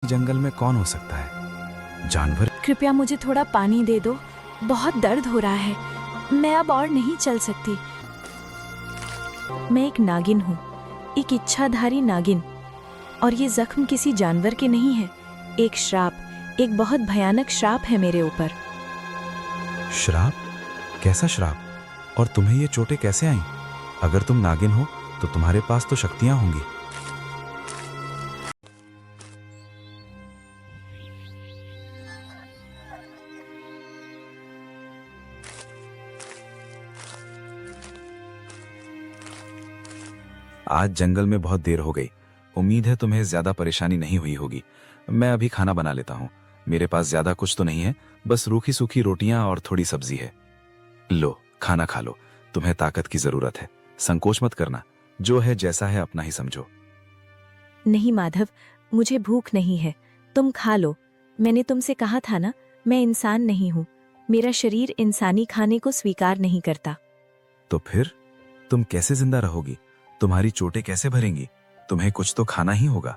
जंगल में कौन हो सकता है? जानवर? कृपया मुझे थोड़ा पानी दे दो, बहुत दर्द हो रहा है, मैं अब और नहीं चल सकती। मैं एक नागिन हूँ, एक इच्छाधारी नागिन, और ये जख्म किसी जानवर के नहीं है। एक श्राप, एक बहुत भयानक श्राप है मेरे ऊपर। श्राप? कैसा श्राप? और तुम्हें ये चोटें कैसे आईं? अगर तुम नागिन हो तो तुम्हारे पास तो शक्तियां होंगी। आज जंगल में बहुत देर हो गई। उम्मीद है तुम्हें ज्यादा परेशानी नहीं हुई होगी। मैं अभी खाना बना लेता हूँ। मेरे पास ज्यादा कुछ तो नहीं है, बस रूखी सूखी रोटियां और थोड़ी सब्जी है। लो, खाना खा लो। तुम्हें ताकत की जरूरत है, संकोच मत करना। जो है जैसा है अपना ही समझो। नहीं माधव, मुझे भूख नहीं है, तुम खा लो। मैंने तुमसे कहा था ना, मैं इंसान नहीं हूँ। मेरा शरीर इंसानी खाने को स्वीकार नहीं करता। तो फिर तुम कैसे जिंदा रहोगी? तुम्हारी चोटें कैसे भरेंगी? तुम्हें कुछ तो खाना ही होगा।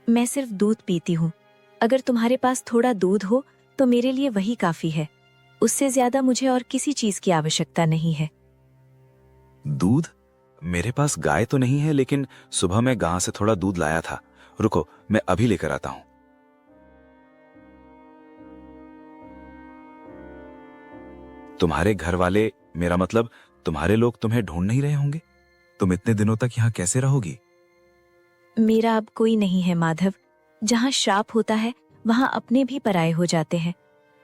मैं सिर्फ दूध पीती हूँ। अगर तुम्हारे पास थोड़ा दूध हो तो मेरे लिए वही काफी है। उससे ज्यादा मुझे और किसी चीज की आवश्यकता नहीं है। दूध? मेरे पास गाय तो नहीं है, लेकिन सुबह मैं गांव से थोड़ा दूध लाया था। रुको, मैं अभी लेकर आता हूं। तुम्हारे घर वाले, मेरा मतलब तुम्हारे लोग तुम्हें ढूंढ नहीं रहे होंगे? तुम इतने दिनों तक यहाँ कैसे रहोगी? मेरा अब कोई नहीं है माधव। जहाँ श्राप होता है वहाँ अपने भी पराये हो जाते हैं।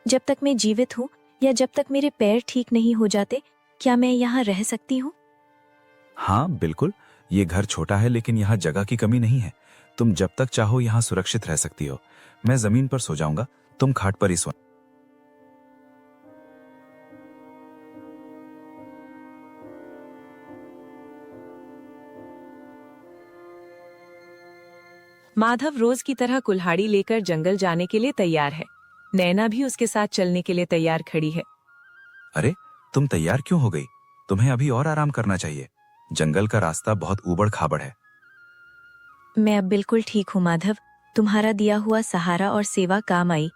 जब तक मैं जीवित हूँ या जब तक मेरे पैर ठीक नहीं हो जाते, क्या मैं यहाँ रह सकती हूँ? हाँ बिल्कुल, ये घर छोटा है लेकिन यहाँ जगह की कमी नहीं है। तुम जब तक चाहो यहाँ सुरक्षित रह सकती हो। मैं जमीन पर सो जाऊंगा, तुम खाट पर ही सो। माधव रोज की तरह कुल्हाड़ी लेकर जंगल जाने के लिए तैयार है। नैना भी उसके साथ चलने के लिए तैयार खड़ी है। अरे, तुम तैयार क्यों हो गई? तुम्हें अभी और आराम करना चाहिए। जंगल का रास्ता बहुत ऊबड़ खाबड़ है। मैं अब बिल्कुल ठीक हूँ माधव। तुम्हारा दिया हुआ सहारा और सेवा काम आई।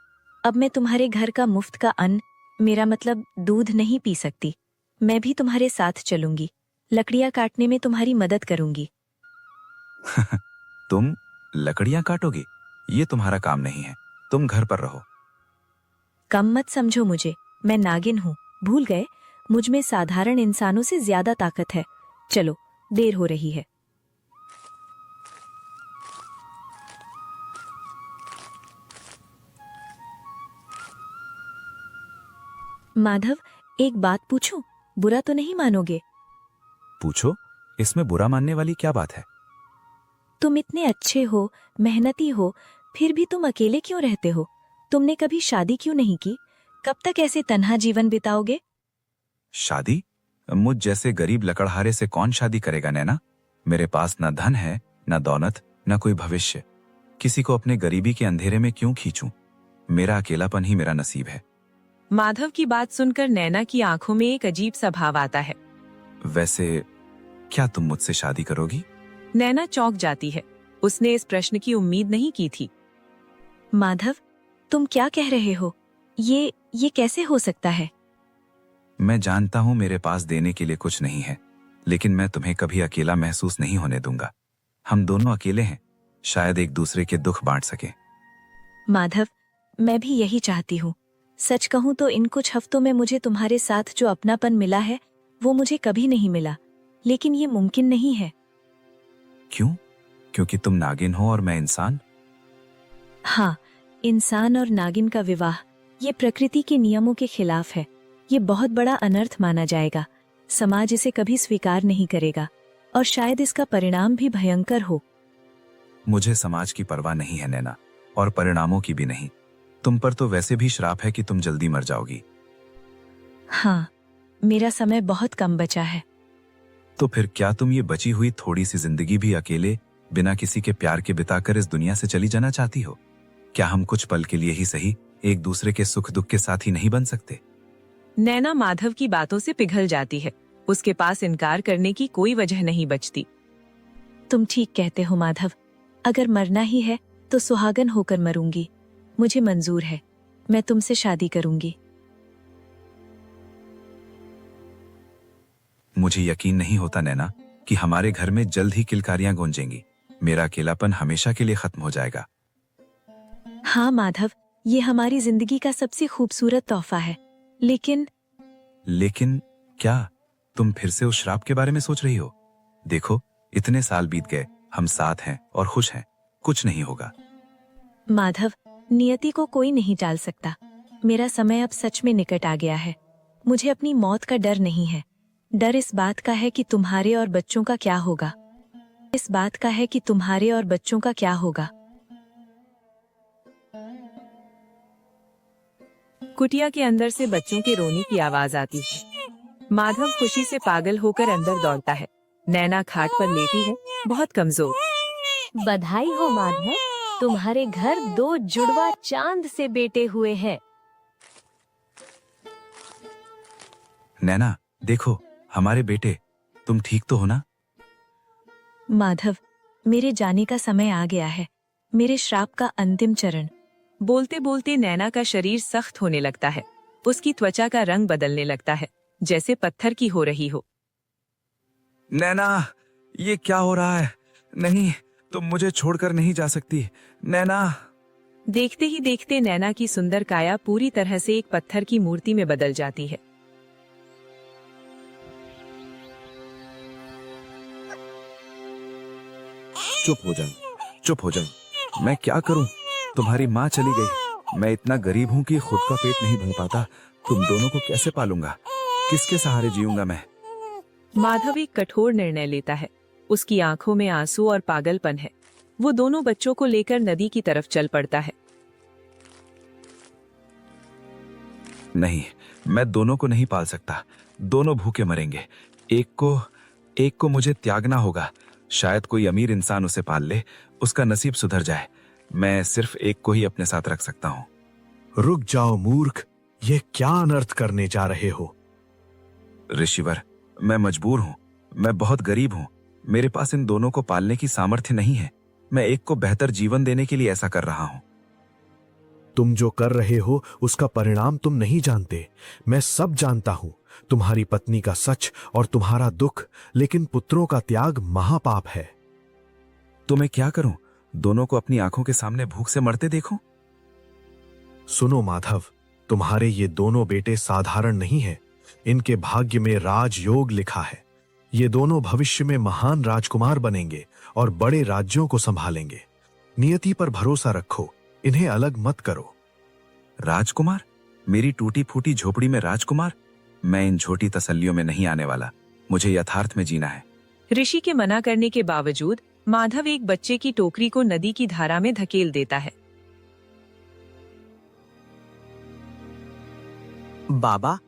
अब मैं तुम्हारे घर का मुफ्त का अन्न, मेरा मतलब दूध, नहीं पी सकती। मैं भी तुम्हारे साथ चलूंगी, लकड़ियाँ काटने में तुम्हारी मदद करूंगी। तुम लकड़ियां काटोगी? ये तुम्हारा काम नहीं है। तुम घर पर रहो। कम मत समझो मुझे, मैं नागिन हूँ, भूल गए? मुझ में साधारण इंसानों से ज्यादा ताकत है। चलो, देर हो रही है। माधव, एक बात पूछूं? बुरा तो नहीं मानोगे? पूछो, इसमें बुरा मानने वाली क्या बात है? तुम इतने अच्छे हो, मेहनती हो, फिर भी तुम अकेले क्यों रहते हो? तुमने कभी शादी क्यों नहीं की? कब तक ऐसे तन्हा जीवन बिताओगे? शादी? मुझ जैसे गरीब लकड़हारे से कौन शादी करेगा नैना? मेरे पास न धन है, न दौलत, न कोई भविष्य। किसी को अपने गरीबी के अंधेरे में क्यों खींचूं? मेरा अकेलापन ही मेरा नसीब है। माधव की बात सुनकर नैना की आंखों में एक अजीब सा भाव आता है। वैसे क्या तुम मुझसे शादी करोगी? नैना चौंक जाती है। उसने इस प्रश्न की उम्मीद नहीं की थी। माधव, तुम क्या कह रहे हो? ये कैसे हो सकता है? मैं जानता हूं मेरे पास देने के लिए कुछ नहीं है, लेकिन मैं तुम्हें कभी अकेला महसूस नहीं होने दूंगा। हम दोनों अकेले हैं, शायद एक दूसरे के दुख बांट सके। माधव, मैं भी यही चाहती हूँ। सच कहूँ तो इन कुछ हफ्तों में मुझे तुम्हारे साथ जो अपनापन मिला है वो मुझे कभी नहीं मिला, लेकिन ये मुमकिन नहीं है। क्यों? क्योंकि तुम नागिन हो और मैं इंसान? हाँ, इंसान और नागिन का विवाह ये प्रकृति के नियमों के खिलाफ है। ये बहुत बड़ा अनर्थ माना जाएगा। समाज इसे कभी स्वीकार नहीं करेगा और शायद इसका परिणाम भी भयंकर हो। मुझे समाज की परवाह नहीं है नैना, और परिणामों की भी नहीं। तुम पर तो वैसे भी श्राप है कि तुम जल्दी मर जाओगी। हाँ, मेरा समय बहुत कम बचा है। तो फिर क्या तुम ये बची हुई थोड़ी सी जिंदगी भी अकेले, बिना किसी के प्यार के बिताकर इस दुनिया से चली जाना चाहती हो? क्या हम कुछ पल के लिए ही सही एक दूसरे के सुख दुख के साथ ही नहीं बन सकते? नैना माधव की बातों से पिघल जाती है। उसके पास इनकार करने की कोई वजह नहीं बचती। तुम ठीक कहते हो माधव। अगर मरना ही है तो सुहागन होकर मरूंगी। मुझे मंजूर है, मैं तुमसे शादी करूंगी। मुझे यकीन नहीं होता नैना कि हमारे घर में जल्द ही किलकारियां गूंजेंगी। मेरा अकेलापन हमेशा के लिए खत्म हो जाएगा। हाँ माधव, ये हमारी जिंदगी का सबसे खूबसूरत तोहफा है। लेकिन क्या तुम फिर से उस श्राप के बारे में सोच रही हो? देखो, इतने साल बीत गए, हम साथ हैं और खुश हैं। कुछ नहीं होगा। माधव, नियति को कोई नहीं टाल सकता। मेरा समय अब सच में निकट आ गया है। मुझे अपनी मौत का डर नहीं है। डर इस बात का है कि तुम्हारे और बच्चों का क्या होगा। कुटिया के अंदर से बच्चों के रोने की आवाज आती है। माधव खुशी से पागल होकर अंदर दौड़ता है। नैना खाट पर लेटी है, बहुत कमजोर। बधाई हो माधव, तुम्हारे घर 2 जुड़वा चांद से बेटे हुए हैं। नैना, देखो, हमारे बेटे। तुम ठीक तो हो ना? माधव, मेरे जाने का समय आ गया है। मेरे श्राप का अंतिम चरण। बोलते बोलते नैना का शरीर सख्त होने लगता है। उसकी त्वचा का रंग बदलने लगता है, जैसे पत्थर की हो रही हो। नैना, ये क्या हो रहा है? नहीं, तुम मुझे छोड़कर नहीं जा सकती। नैना। देखते ही देखते नैना की सुंदर काया पूरी तरह से एक पत्थर की मूर्ति में बदल जाती है। चुप हो जाओ। मैं क्या करूं? तुम्हारी माँ चली गई। मैं इतना गरीब हूं कि खुद का पेट नहीं भर पाता। तुम दोनों को कैसे पालूंगा? किसके सहारे जीऊंगा मैं? माधव एक कठोर निर्णय लेता है। उसकी आंखों में आंसू और पागलपन है। वो दोनों बच्चों को लेकर नदी की तरफ चल पड़ता है। नहीं, मैं दोनों को नहीं पाल सकता। दोनों भूखे मरेंगे। एक को मुझे त्यागना होगा। शायद कोई अमीर इंसान उसे पाल ले, उसका नसीब सुधर जाए। मैं सिर्फ एक को ही अपने साथ रख सकता हूं। रुक जाओ मूर्ख, ये क्या अनर्थ करने जा रहे हो? ऋषिवर, मैं मजबूर हूं। मैं बहुत गरीब हूं। मेरे पास इन दोनों को पालने की सामर्थ्य नहीं है। मैं एक को बेहतर जीवन देने के लिए ऐसा कर रहा हूं। तुम जो कर रहे हो उसका परिणाम तुम नहीं जानते। मैं सब जानता हूं, तुम्हारी पत्नी का सच और तुम्हारा दुख, लेकिन पुत्रों का त्याग महापाप है। तो मैं क्या करूं? दोनों को अपनी आंखों के सामने भूख से मरते देखूं? सुनो माधव, तुम्हारे ये दोनों बेटे साधारण नहीं हैं। इनके भाग्य में राजयोग लिखा है। ये दोनों भविष्य में महान राजकुमार बनेंगे और बड़े राज्यों को संभालेंगे। नियति पर भरोसा रखो, इन्हें अलग मत करो। राजकुमार? मेरी टूटी फूटी झोपड़ी में राजकुमार? मैं इन छोटी तसल्लियों में नहीं आने वाला। मुझे यथार्थ में जीना है। ऋषि के मना करने के बावजूद माधव एक बच्चे की टोकरी को नदी की धारा में धकेल देता है। बाबा,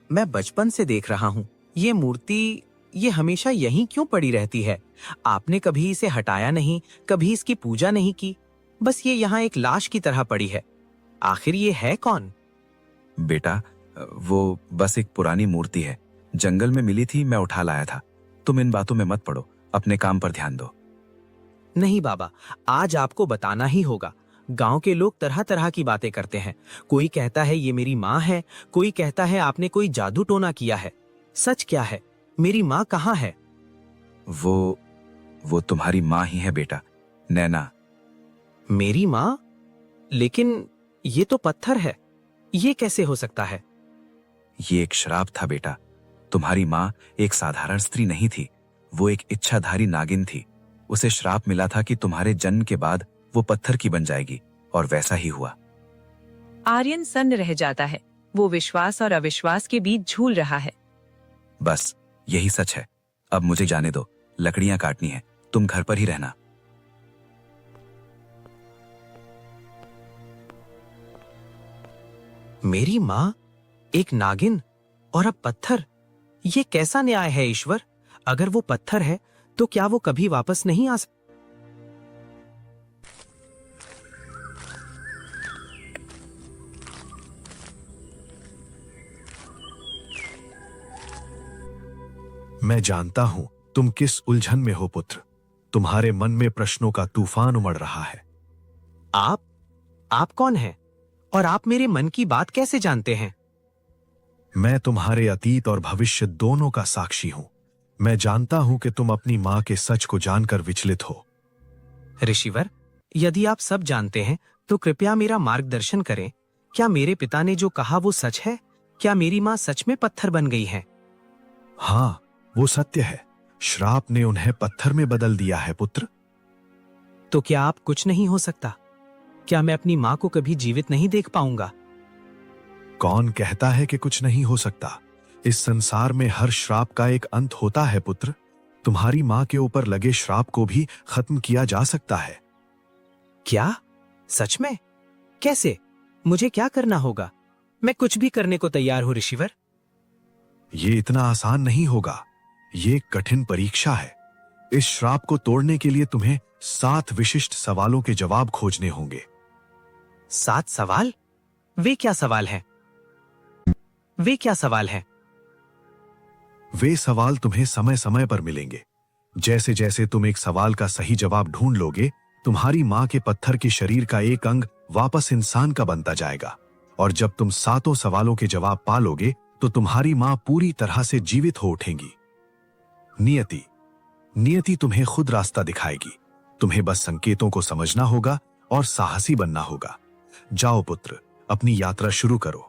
मैं बचपन से देख रहा हूँ ये मूर्ति, ये हमेशा यहीं क्यों पड़ी रहती है? आपने कभी इसे हटाया नहीं, कभी इसकी पूजा नहीं की। बस ये यहाँ एक लाश की तरह पड़ी है। आखिर ये है कौन? बेटा, वो बस एक पुरानी मूर्ति है। जंगल में मिली थी, मैं उठा लाया था। तुम इन बातों में मत पड़ो, अपने काम पर ध्यान दो। नहीं बाबा, आज आपको बताना ही होगा। गांव के लोग तरह तरह की बातें करते हैं। कोई कहता है ये मेरी माँ है, कोई कहता है आपने कोई जादू टोना किया है। सच क्या है? मेरी माँ कहाँ है? वो तुम्हारी माँ ही है बेटा, नैना। मेरी माँ? लेकिन ये तो पत्थर है, ये कैसे हो सकता है? ये एक श्राप था बेटा। तुम्हारी माँ एक साधारण स्त्री नहीं थी, वो एक इच्छाधारी नागिन थी। उसे श्राप मिला था कि तुम्हारे जन्म के बाद वो पत्थर की बन जाएगी, और वैसा ही हुआ। आर्यन सन्न रह जाता है। वो विश्वास और अविश्वास के बीच झूल रहा है। बस यही सच है। अब मुझे जाने दो, लकड़ियां काटनी है। तुम घर पर ही रहना। मेरी माँ एक नागिन और अब पत्थर, ये कैसा न्याय है ईश्वर? अगर वो पत्थर है तो क्या वो कभी वापस नहीं आ सकता? मैं जानता हूं तुम किस उलझन में हो पुत्र। तुम्हारे मन में प्रश्नों का तूफान उमड़ रहा है। आप कौन हैं? और आप मेरे मन की बात कैसे जानते हैं? मैं तुम्हारे अतीत और भविष्य दोनों का साक्षी हूं। मैं जानता हूं कि तुम अपनी मां के सच को जानकर विचलित हो। ऋषिवर, यदि आप सब जानते हैं तो कृपया मेरा मार्गदर्शन करें। क्या मेरे पिता ने जो कहा वो सच है? क्या मेरी माँ सच में पत्थर बन गई है? हाँ, वो सत्य है। श्राप ने उन्हें पत्थर में बदल दिया है पुत्र। तो क्या आप कुछ नहीं हो सकता? क्या मैं अपनी माँ को कभी जीवित नहीं देख पाऊंगा? कौन कहता है कि कुछ नहीं हो सकता? इस संसार में हर श्राप का एक अंत होता है पुत्र। तुम्हारी मां के ऊपर लगे श्राप को भी खत्म किया जा सकता है। क्या? सच में? कैसे? मुझे क्या करना होगा? मैं कुछ भी करने को तैयार हूं ऋषिवर। ये इतना आसान नहीं होगा। ये एक कठिन परीक्षा है। इस श्राप को तोड़ने के लिए तुम्हें 7 विशिष्ट सवालों के जवाब खोजने होंगे। 7 सवाल? वे क्या सवाल है? वे क्या सवाल है? वे सवाल तुम्हें समय समय पर मिलेंगे। जैसे जैसे तुम एक सवाल का सही जवाब ढूंढ लोगे, तुम्हारी मां के पत्थर के शरीर का एक अंग वापस इंसान का बनता जाएगा। और जब तुम 7 सवालों के जवाब पा लोगे तो तुम्हारी मां पूरी तरह से जीवित हो उठेंगी। नियति तुम्हें खुद रास्ता दिखाएगी। तुम्हें बस संकेतों को समझना होगा और साहसी बनना होगा। जाओ पुत्र, अपनी यात्रा शुरू करो।